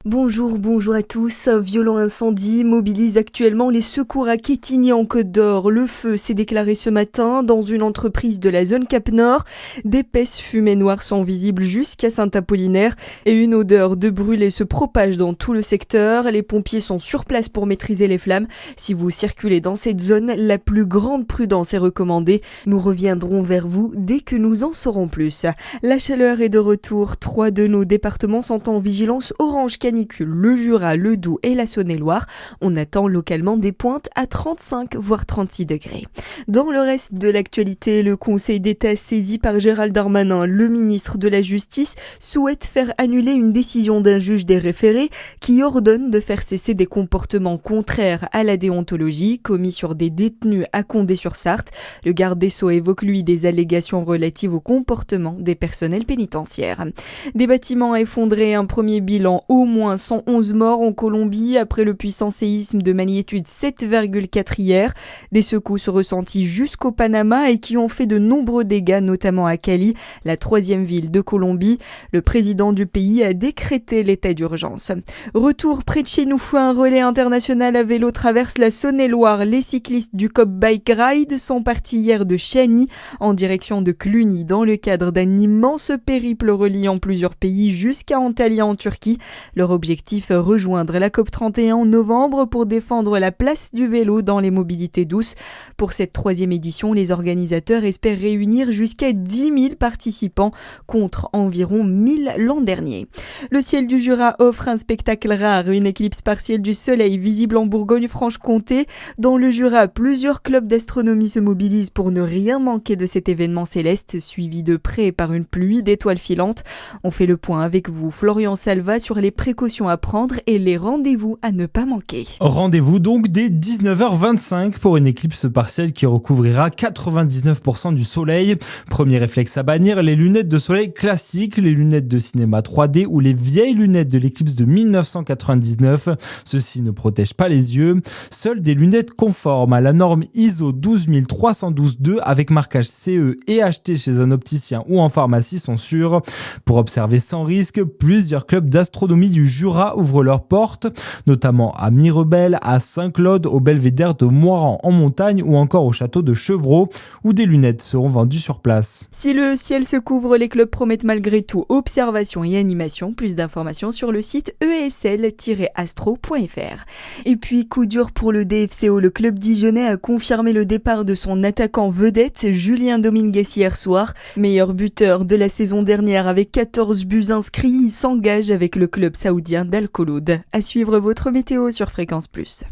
Bonjour à tous. Un violent incendie mobilise actuellement les secours à Quetigny en Côte d'Or. Le feu s'est déclaré ce matin dans une entreprise de la zone Cap Nord. D'épaisses fumées noires sont visibles jusqu'à Saint-Apollinaire et une odeur de brûlé se propage dans tout le secteur. Les pompiers sont sur place pour maîtriser les flammes. Si vous circulez dans cette zone, la plus grande prudence est recommandée. Nous reviendrons vers vous dès que nous en saurons plus. La chaleur est de retour. 3 de nos départements sont en vigilance orange canicule, le Jura, le Doubs et la Saône-et-Loire. On attend localement des pointes à 35 voire 36 degrés. Dans le reste de l'actualité, le Conseil d'État saisi par Gérald Darmanin, le ministre de la Justice, souhaite faire annuler une décision d'un juge des référés qui ordonne de faire cesser des comportements contraires à la déontologie commis sur des détenus à Condé-sur-Sarthe. Le garde des Sceaux évoque lui des allégations relatives au comportement des personnels pénitentiaires. Des bâtiments effondrés, un premier bilan, au moins 111 morts en Colombie après le puissant séisme de magnitude 7,4 hier. Des secousses ressenties jusqu'au Panama et qui ont fait de nombreux dégâts, notamment à Cali, la 3e ville de Colombie. Le président du pays a décrété l'état d'urgence. Retour près de chez nous, un relais international à vélo traverse la Saône-et-Loire. Les cyclistes du COP Bike Ride sont partis hier de Chagny en direction de Cluny dans le cadre d'un immense périple reliant plusieurs pays jusqu'à Antalya en Turquie. Leur objectif, rejoindre la COP31 en novembre pour défendre la place du vélo dans les mobilités douces. Pour cette 3e édition, les organisateurs espèrent réunir jusqu'à 10 000 participants contre environ 1000 l'an dernier. Le ciel du Jura offre un spectacle rare, une éclipse partielle du soleil visible en Bourgogne-Franche-Comté. Dans le Jura, plusieurs clubs d'astronomie se mobilisent pour ne rien manquer de cet événement céleste, suivi de près par une pluie d'étoiles filantes. On fait le point avec vous, Florian Salva, sur les précautions à prendre et les rendez-vous à ne pas manquer. Rendez-vous donc dès 19h25 pour une éclipse partielle qui recouvrira 99% du soleil. Premier réflexe à bannir, les lunettes de soleil classiques, les lunettes de cinéma 3D ou les vieilles lunettes de l'éclipse de 1999. Ceux-ci ne protègent pas les yeux. Seules des lunettes conformes à la norme ISO 12312-2 avec marquage CE et acheté chez un opticien ou en pharmacie sont sûres. Pour observer sans risque, plusieurs clubs d'astronomie du Jura ouvrent leurs portes, notamment à Mirebel, à Saint-Claude, au Belvédère de Moirans en montagne ou encore au château de Chevreau où des lunettes seront vendues sur place. Si le ciel se couvre, les clubs promettent malgré tout observation et animation. Plus d'informations sur le site esl-astro.fr. Et puis coup dur pour le DFCO, le club dijonnais a confirmé le départ de son attaquant vedette Julien Dominguez hier soir. Meilleur buteur de la saison dernière avec 14 buts inscrits, il s'engage avec le club saoudien d'Al Kholoud. À suivre votre météo sur Fréquence Plus.